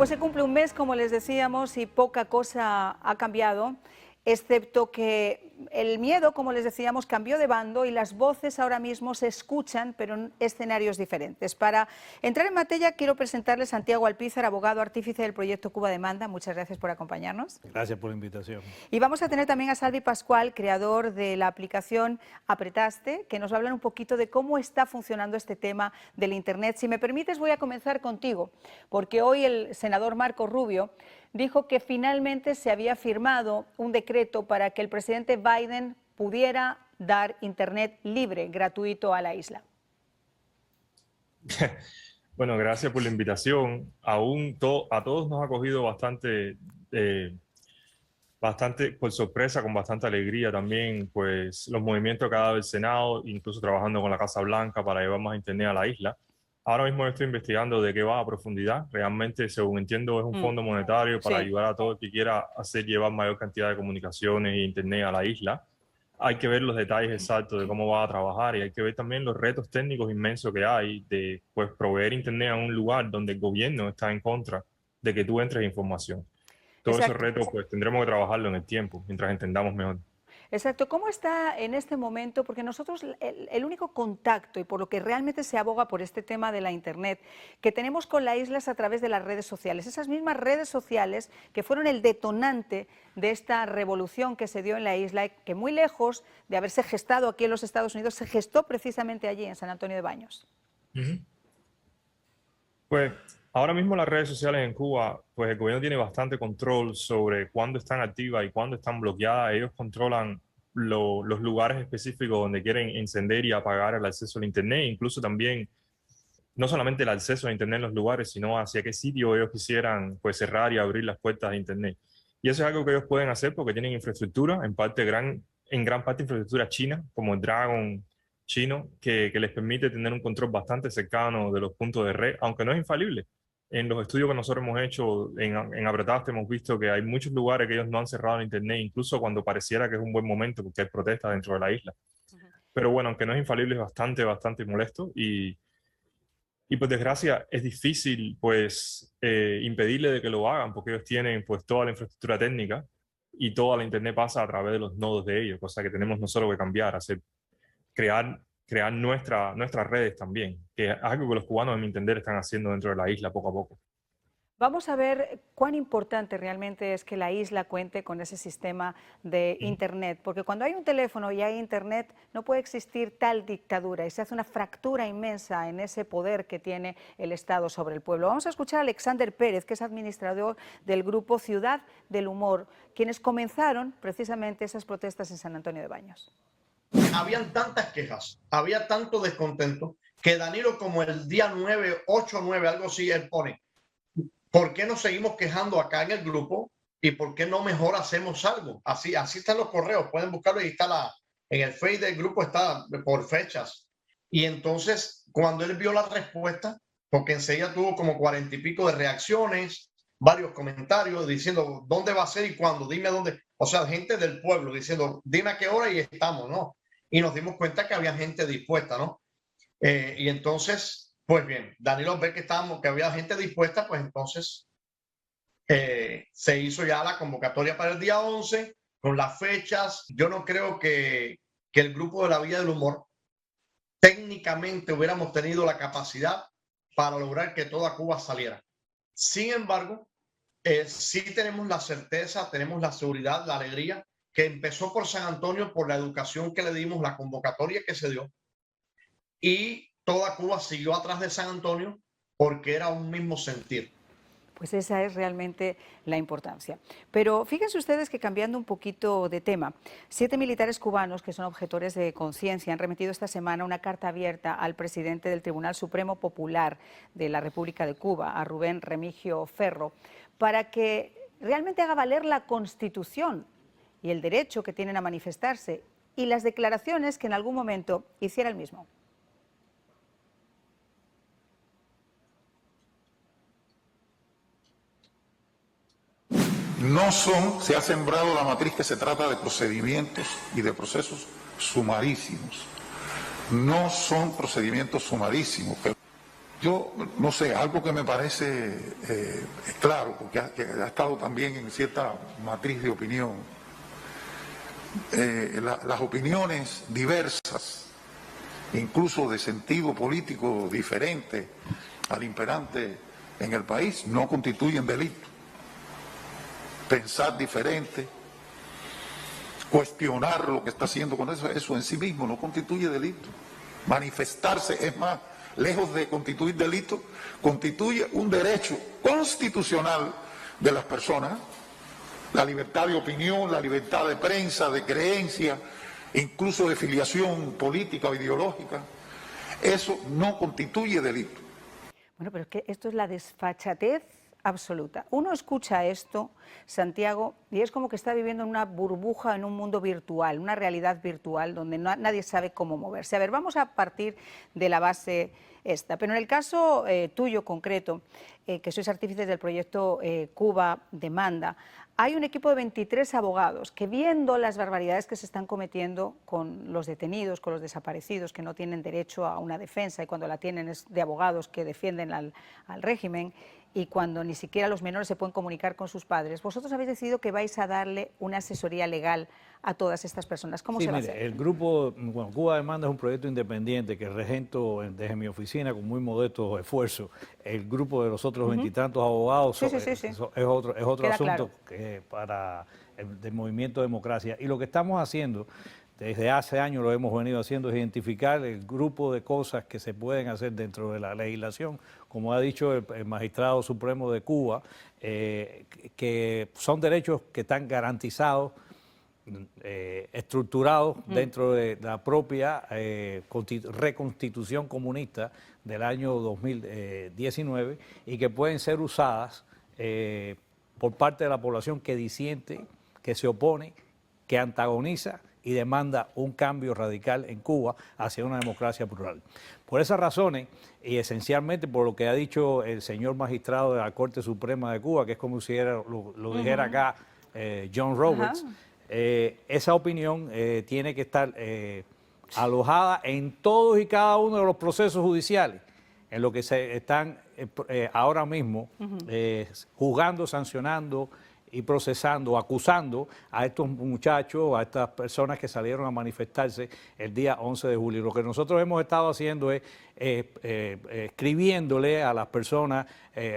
Pues se cumple un mes, como les decíamos, y poca cosa ha cambiado, excepto que el miedo, como les decíamos, cambió de bando y las voces ahora mismo se escuchan, pero en escenarios diferentes. Para entrar en materia, quiero presentarles a Santiago Alpizar, abogado artífice del proyecto Cuba Demanda. Muchas gracias por acompañarnos. Gracias por la invitación. Y vamos a tener también a Salvi Pascual, creador de la aplicación Apretaste, que nos va a hablar un poquito de cómo está funcionando este tema del Internet. Si me permites, voy a comenzar contigo, porque hoy el senador Marco Rubio dijo que finalmente se había firmado un decreto para que el presidente Biden pudiera dar Internet libre, gratuito a la isla. Bueno, gracias por la invitación. A todos nos ha cogido bastante por sorpresa, con bastante alegría también, pues los movimientos que ha dado el Senado, incluso trabajando con la Casa Blanca para llevar más Internet a la isla. Ahora mismo estoy investigando de qué va a profundidad. Realmente, según entiendo, es un fondo monetario para ayudar a todo el que quiera llevar mayor cantidad de comunicaciones e Internet a la isla. Hay que ver los detalles exactos de cómo va a trabajar y hay que ver también los retos técnicos inmensos que hay de pues, proveer Internet a un lugar donde el gobierno está en contra de que tú entres información. Todos esos retos pues tendremos que trabajarlo en el tiempo, mientras entendamos mejor. Exacto. ¿Cómo está en este momento? Porque nosotros el único contacto y por lo que realmente se aboga por este tema de la Internet que tenemos con la isla es a través de las redes sociales. Esas mismas redes sociales que fueron el detonante de esta revolución que se dio en la isla, que muy lejos de haberse gestado aquí en los Estados Unidos, se gestó precisamente allí, en San Antonio de Baños. Pues ahora mismo las redes sociales en Cuba, pues el gobierno tiene bastante control sobre cuándo están activas y cuándo están bloqueadas. Ellos controlan los lugares específicos donde quieren encender y apagar el acceso al Internet, incluso también no solamente el acceso a Internet en los lugares, sino hacia qué sitio ellos quisieran pues, cerrar y abrir las puertas de Internet. Y eso es algo que ellos pueden hacer porque tienen infraestructura, en gran parte infraestructura china, como el Dragon chino, que les permite tener un control bastante cercano de los puntos de red, aunque no es infalible. En los estudios que nosotros hemos hecho en Apretaste hemos visto que hay muchos lugares que ellos no han cerrado el Internet, incluso cuando pareciera que es un buen momento porque hay protestas dentro de la isla. Pero bueno, aunque no es infalible, es bastante molesto y por desgracia es difícil pues impedirle de que lo hagan porque ellos tienen pues toda la infraestructura técnica y toda la Internet pasa a través de los nodos de ellos, cosa que tenemos nosotros que cambiar, crear nuestras redes también, que es algo que los cubanos, a mi entender, están haciendo dentro de la isla poco a poco. Vamos a ver cuán importante realmente es que la isla cuente con ese sistema de Internet, porque cuando hay un teléfono y hay Internet no puede existir tal dictadura y se hace una fractura inmensa en ese poder que tiene el Estado sobre el pueblo. Vamos a escuchar a Alexander Pérez, que es administrador del grupo Ciudad del Humor, quienes comenzaron precisamente esas protestas en San Antonio de Baños. Habían tantas quejas, había tanto descontento, que Danilo como el día 9, 8, 9, algo así, él pone, ¿por qué nos seguimos quejando acá en el grupo y por qué no mejor hacemos algo? Así están los correos, pueden buscarlo y está en el Face del grupo, está por fechas. Y entonces, cuando él vio la respuesta, porque enseguida tuvo como 40 y pico de reacciones, varios comentarios diciendo dónde va a ser y cuándo, dime dónde, o sea, gente del pueblo diciendo, dime a qué hora y estamos, ¿no? Y nos dimos cuenta que había gente dispuesta, ¿no? Y entonces, pues bien, Danilo ve que había gente dispuesta, pues entonces se hizo ya la convocatoria para el día 11, con las fechas. Yo no creo que el grupo de la Vía del Humor técnicamente hubiéramos tenido la capacidad para lograr que toda Cuba saliera. Sin embargo, sí tenemos la certeza, tenemos la seguridad, la alegría, que empezó por San Antonio, por la educación que le dimos, la convocatoria que se dio, y toda Cuba siguió atrás de San Antonio porque era un mismo sentir. Pues esa es realmente la importancia. Pero fíjense ustedes que, cambiando un poquito de tema, 7 militares cubanos que son objetores de conciencia han remitido esta semana una carta abierta al presidente del Tribunal Supremo Popular de la República de Cuba, a Rubén Remigio Ferro, para que realmente haga valer la Constitución y el derecho que tienen a manifestarse y las declaraciones que en algún momento hiciera el mismo. Se ha sembrado la matriz que se trata de procedimientos y de procesos sumarísimos. No son procedimientos sumarísimos. Yo no sé, algo que me parece claro, porque ha estado también en cierta matriz de opinión, las opiniones diversas, incluso de sentido político diferente al imperante en el país, no constituyen delito. Pensar diferente, cuestionar lo que está haciendo con eso en sí mismo no constituye delito. Manifestarse, es más, lejos de constituir delito, constituye un derecho constitucional de las personas, la libertad de opinión, la libertad de prensa, de creencia, incluso de filiación política o ideológica. Eso no constituye delito. Bueno, pero es que esto es la desfachatez absoluta. Uno escucha esto, Santiago, y es como que está viviendo en una burbuja, en un mundo virtual, una realidad virtual donde nadie sabe cómo moverse. A ver, vamos a partir de la base esta, pero en el caso tuyo concreto, que sois artífices del proyecto Cuba Demanda, hay un equipo de 23 abogados que, viendo las barbaridades que se están cometiendo con los detenidos, con los desaparecidos, que no tienen derecho a una defensa y cuando la tienen es de abogados que defienden al régimen, y cuando ni siquiera los menores se pueden comunicar con sus padres, vosotros habéis decidido que vais a darle una asesoría legal a todas estas personas. ¿Cómo se va a hacer? El grupo, bueno, Cuba Demanda es un proyecto independiente que regento desde mi oficina con muy modesto esfuerzo. El grupo de los otros veintitantos abogados es otro Queda asunto claro. que para el movimiento Democracia. Y lo que estamos haciendo, desde hace años lo hemos venido haciendo, es identificar el grupo de cosas que se pueden hacer dentro de la legislación, como ha dicho el magistrado supremo de Cuba, que son derechos que están garantizados, estructurados dentro de la propia reconstitución comunista del año 2019 y que pueden ser usadas por parte de la población que disiente, que se opone, que antagoniza y demanda un cambio radical en Cuba hacia una democracia plural. Por esas razones, y esencialmente por lo que ha dicho el señor magistrado de la Corte Suprema de Cuba, que es como si lo dijera acá John Roberts, esa opinión tiene que estar alojada en todos y cada uno de los procesos judiciales, en lo que se están ahora mismo juzgando, sancionando y procesando, acusando a estos muchachos, a estas personas que salieron a manifestarse el día 11 de julio. Lo que nosotros hemos estado haciendo es escribiéndole a las personas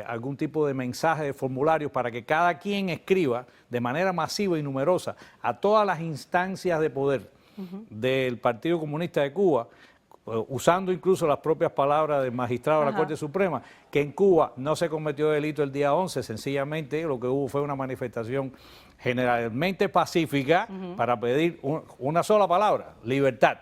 algún tipo de mensaje, de formulario, para que cada quien escriba de manera masiva y numerosa a todas las instancias de poder del Partido Comunista de Cuba, usando incluso las propias palabras del magistrado de la Corte Suprema, que en Cuba no se cometió delito el día 11, sencillamente lo que hubo fue una manifestación generalmente pacífica para pedir una sola palabra: libertad.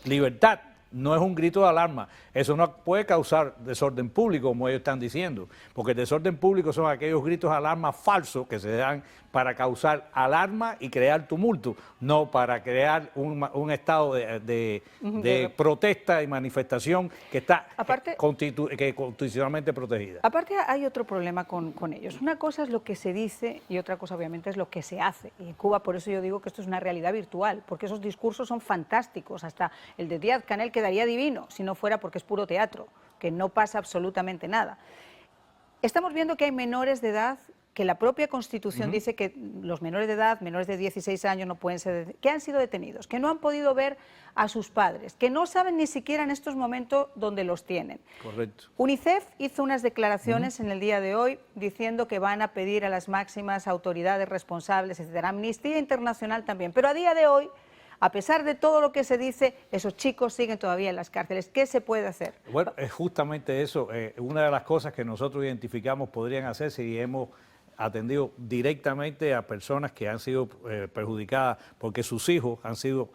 Libertad no es un grito de alarma, eso no puede causar desorden público, como ellos están diciendo, porque el desorden público son aquellos gritos de alarma falsos que se dan para causar alarma y crear tumulto, no para crear un estado de protesta y manifestación que está constitucionalmente protegida. Aparte hay otro problema con ellos. Una cosa es lo que se dice y otra cosa obviamente es lo que se hace. Y en Cuba, por eso yo digo que esto es una realidad virtual, porque esos discursos son fantásticos. Hasta el de Díaz-Canel quedaría divino si no fuera porque es puro teatro, que no pasa absolutamente nada. Estamos viendo que hay menores de edad que la propia Constitución dice que los menores de edad, menores de 16 años, no pueden ser, que han sido detenidos, que no han podido ver a sus padres, que no saben ni siquiera en estos momentos dónde los tienen. Correcto. UNICEF hizo unas declaraciones en el día de hoy diciendo que van a pedir a las máximas autoridades responsables, etcétera. Amnistía Internacional también, pero a día de hoy, a pesar de todo lo que se dice, esos chicos siguen todavía en las cárceles. ¿Qué se puede hacer? Bueno, es justamente eso. Una de las cosas que nosotros identificamos podrían hacerse, y hemos atendido directamente a personas que han sido perjudicadas porque sus hijos han sido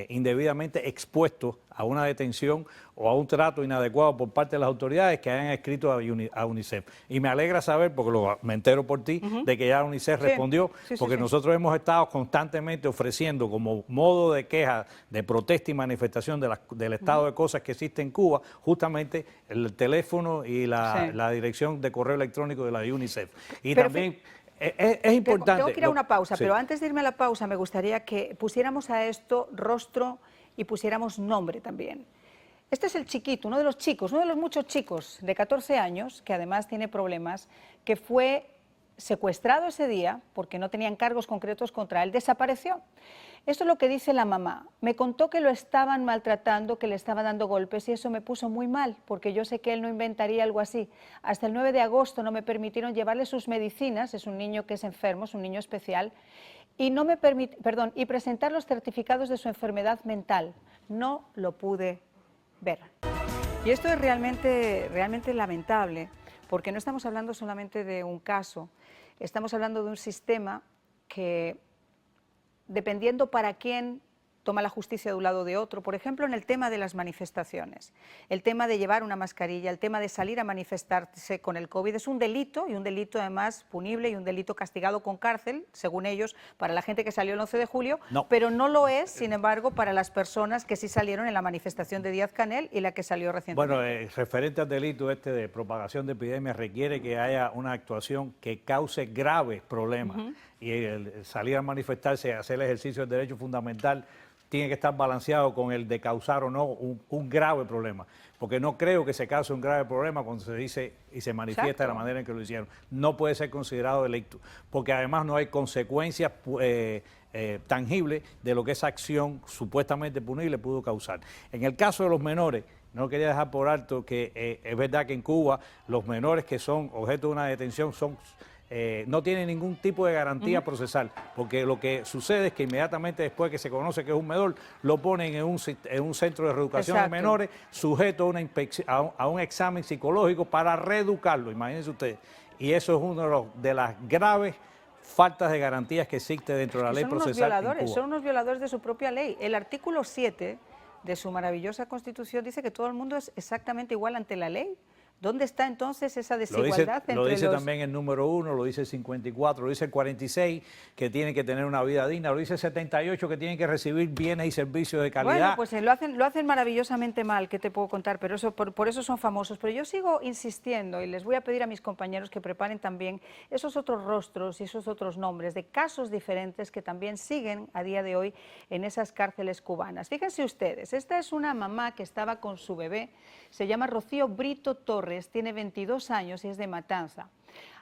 indebidamente expuestos a una detención o a un trato inadecuado por parte de las autoridades, que hayan escrito a UNICEF. Y me alegra saber, porque me entero por ti, de que ya UNICEF respondió, porque nosotros hemos estado constantemente ofreciendo como modo de queja, de protesta y manifestación del estado de cosas que existe en Cuba, justamente el teléfono y la dirección de correo electrónico de la UNICEF. Y Pero también es importante. Tengo que ir a una pausa, pero antes de irme a la pausa me gustaría que pusiéramos a esto rostro y pusiéramos nombre también. Este es el chiquito, uno de los chicos, uno de los muchos chicos de 14 años, que además tiene problemas, que fue secuestrado ese día porque no tenían cargos concretos contra él, desapareció. Esto es lo que dice la mamá. Me contó que lo estaban maltratando, que le estaban dando golpes y eso me puso muy mal porque yo sé que él no inventaría algo así. Hasta el 9 de agosto no me permitieron llevarle sus medicinas, es un niño que es enfermo, es un niño especial, y y presentar los certificados de su enfermedad mental. No lo pude ver. Y esto es realmente lamentable, porque no estamos hablando solamente de un caso, estamos hablando de un sistema que, dependiendo para quién, toma la justicia de un lado o de otro. Por ejemplo, en el tema de las manifestaciones, el tema de llevar una mascarilla, el tema de salir a manifestarse con el COVID es un delito, y un delito además punible y un delito castigado con cárcel, según ellos, para la gente que salió el 11 de julio, no. Pero no lo es, sin embargo, para las personas que sí salieron en la manifestación de Díaz-Canel y la que salió recientemente. Bueno, referente al delito de propagación de epidemias, requiere que haya una actuación que cause graves problemas. Y el salir a manifestarse, hacer el ejercicio del derecho fundamental, tiene que estar balanceado con el de causar o no un grave problema. Porque no creo que se cause un grave problema cuando se dice y se manifiesta Exacto. de la manera en que lo hicieron. No puede ser considerado delito, porque además no hay consecuencias tangibles de lo que esa acción supuestamente punible pudo causar. En el caso de los menores, no quería dejar por alto que es verdad que en Cuba los menores que son objeto de una detención no tienen ningún tipo de garantía procesal, porque lo que sucede es que inmediatamente después que se conoce que es un menor, lo ponen en un centro de reeducación de menores, sujeto a un examen psicológico para reeducarlo, imagínense ustedes. Y eso es una de las graves faltas de garantías que existe dentro de la ley procesal en Cuba. Son unos violadores de su propia ley. El artículo 7 de su maravillosa Constitución dice que todo el mundo es exactamente igual ante la ley. ¿Dónde está entonces esa desigualdad entre Lo dice los... también el número 1, lo dice el 54, lo dice el 46, que tienen que tener una vida digna, lo dice el 78, que tienen que recibir bienes y servicios de calidad. Bueno, pues lo hacen maravillosamente mal, ¿qué te puedo contar? Pero eso, por eso son famosos. Pero yo sigo insistiendo y les voy a pedir a mis compañeros que preparen también esos otros rostros y esos otros nombres de casos diferentes que también siguen a día de hoy en esas cárceles cubanas. Fíjense ustedes, esta es una mamá que estaba con su bebé, se llama Rocío Brito Torres, tiene 22 años y es de Matanza.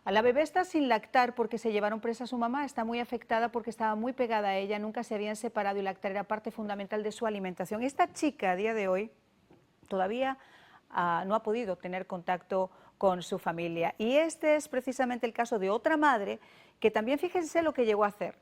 A la bebé está sin lactar porque se llevaron presa a su mamá, está muy afectada porque estaba muy pegada a ella, nunca se habían separado y lactar era parte fundamental de su alimentación. Esta chica a día de hoy todavía no ha podido tener contacto con su familia. Y este es precisamente el caso de otra madre que también, fíjense lo que llegó a hacer.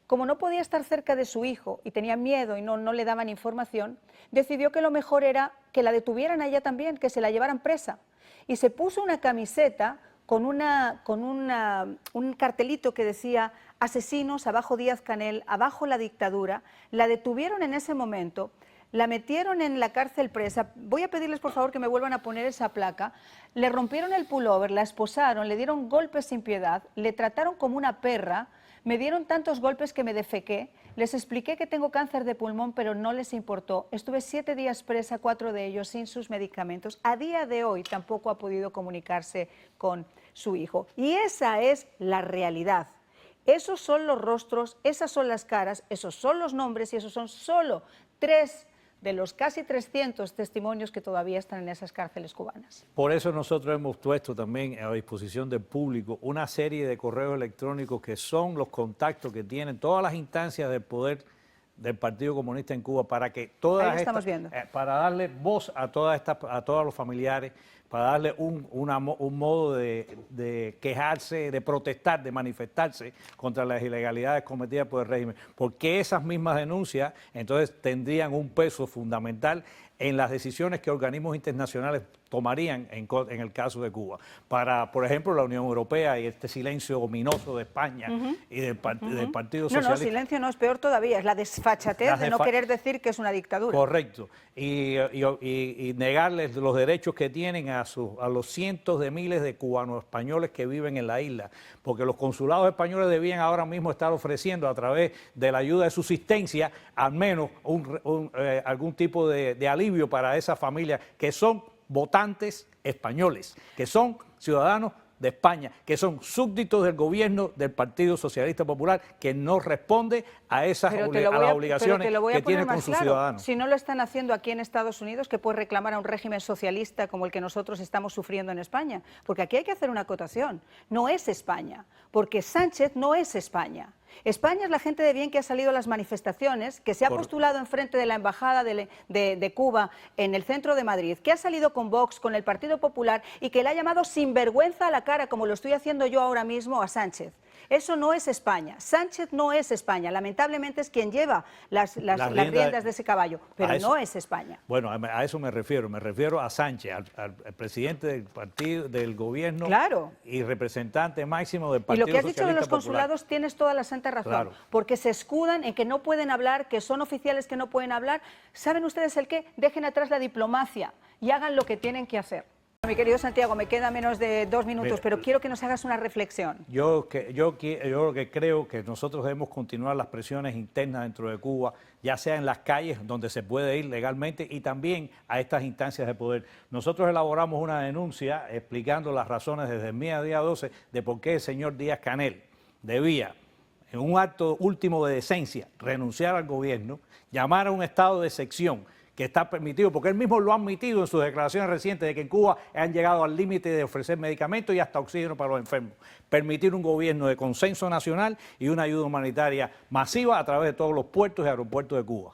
Como no podía estar cerca de su hijo y tenía miedo y no le daban información, decidió que lo mejor era que la detuvieran a ella también, que se la llevaran presa. Y se puso una camiseta con un cartelito que decía asesinos, abajo Díaz-Canel, abajo la dictadura. La detuvieron en ese momento, la metieron en la cárcel presa. Voy a pedirles por favor que me vuelvan a poner esa placa. Le rompieron el pullover, la esposaron, le dieron golpes sin piedad, le trataron como una perra. Me dieron tantos golpes que me defequé, les expliqué que tengo cáncer de pulmón, pero no les importó. Estuve 7 días presa, 4 de ellos sin sus medicamentos. A día de hoy tampoco ha podido comunicarse con su hijo. Y esa es la realidad. Esos son los rostros, esas son las caras, esos son los nombres y esos son solo 3 de los casi 300 testimonios que todavía están en esas cárceles cubanas. Por eso nosotros hemos puesto también a disposición del público una serie de correos electrónicos que son los contactos que tienen todas las instancias del poder del Partido Comunista en Cuba para que para darle voz a todos los familiares, para darle un modo de quejarse, de protestar, de manifestarse contra las ilegalidades cometidas por el régimen, porque esas mismas denuncias entonces tendrían un peso fundamental en las decisiones que organismos internacionales tomarían en el caso de Cuba. Para, por ejemplo, la Unión Europea y este silencio ominoso de España y del Partido Socialista. No, silencio no, es peor todavía, es la desfachatez de no querer decir que es una dictadura. Correcto, y negarles los derechos que tienen a los cientos de miles de cubanos españoles que viven en la isla, porque los consulados españoles debían ahora mismo estar ofreciendo a través de la ayuda de subsistencia al menos algún tipo de alivio para esas familias que son votantes españoles, que son ciudadanos de España, que son súbditos del gobierno del Partido Socialista Popular, que no responde a esas a las obligaciones que tiene con sus ciudadanos. Si no lo están haciendo aquí en Estados Unidos, que puede reclamar a un régimen socialista como el que nosotros estamos sufriendo en España. Porque aquí hay que hacer una acotación. No es España, porque Sánchez no es España. España es la gente de bien que ha salido a las manifestaciones, que se ha postulado enfrente de la Embajada de Cuba en el centro de Madrid, que ha salido con Vox, con el Partido Popular y que le ha llamado sinvergüenza a la cara, como lo estoy haciendo yo ahora mismo a Sánchez. Eso no es España. Sánchez no es España. Lamentablemente es quien lleva las riendas de ese caballo, pero no es España. Bueno, a eso me refiero a Sánchez, al presidente del partido, del gobierno, claro, y representante máximo del Partido Socialista Popular. Y lo que has dicho de los consulados tienes toda la santa razón, claro, porque se escudan en que no pueden hablar, que son oficiales que no pueden hablar. ¿Saben ustedes el qué? Dejen atrás la diplomacia y hagan lo que tienen que hacer. Mi querido Santiago, me queda menos de 2 minutos, mira, pero quiero que nos hagas una reflexión. Yo lo que creo que nosotros debemos continuar las presiones internas dentro de Cuba, ya sea en las calles donde se puede ir legalmente y también a estas instancias de poder. Nosotros elaboramos una denuncia explicando las razones desde el día 12 de por qué el señor Díaz-Canel debía, en un acto último de decencia, renunciar al gobierno, llamar a un estado de excepción que está permitido, porque él mismo lo ha admitido en sus declaraciones recientes de que en Cuba han llegado al límite de ofrecer medicamentos y hasta oxígeno para los enfermos. Permitir un gobierno de consenso nacional y una ayuda humanitaria masiva a través de todos los puertos y aeropuertos de Cuba.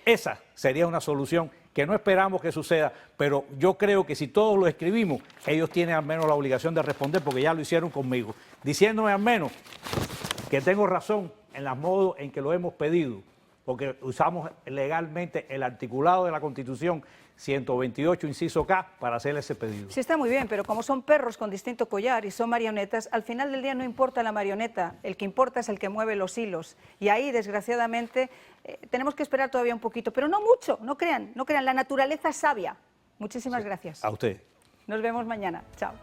Esa sería una solución que no esperamos que suceda, pero yo creo que si todos lo escribimos, ellos tienen al menos la obligación de responder, porque ya lo hicieron conmigo, diciéndome al menos que tengo razón en los modos en que lo hemos pedido, porque usamos legalmente el articulado de la Constitución 128, inciso K, para hacer ese pedido. Sí, está muy bien, pero como son perros con distinto collar y son marionetas, al final del día no importa la marioneta, el que importa es el que mueve los hilos. Y ahí, desgraciadamente, tenemos que esperar todavía un poquito, pero no mucho, no crean, la naturaleza es sabia. Muchísimas gracias. A usted. Nos vemos mañana. Chao.